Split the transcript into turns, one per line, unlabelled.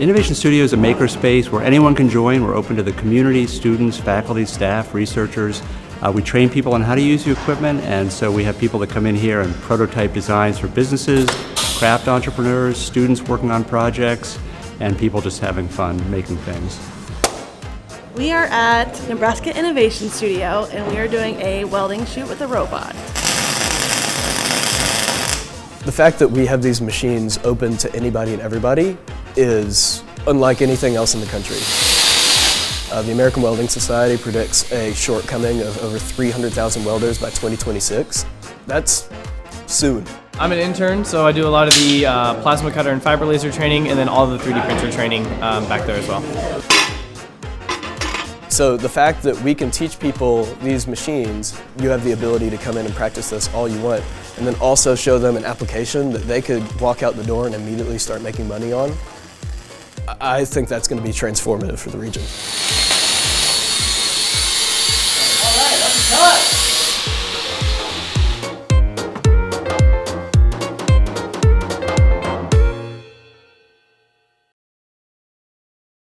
Innovation Studio is a makerspace where anyone can join. We're open to the community, students, faculty, staff, researchers. We train people on how to use the equipment, and so we have people that come in here and prototype designs for businesses, craft entrepreneurs, students working on projects, and people just having fun making things.
We are at Nebraska Innovation Studio, and we are doing a welding shoot with a robot.
The fact that we have these machines open to anybody and everybody is unlike anything else in the country. The American Welding Society predicts a shortcoming of over 300,000 welders by 2026. That's soon.
I'm an intern, so I do a lot of the plasma cutter and fiber laser training, and then all the 3D printer training back there as well.
So the fact that we can teach people these machines, you have the ability to come in and practice this all you want, and then also show them an application that they could walk out the door and immediately start making money on. I think that's going to be transformative for the region.
All right, let's cut.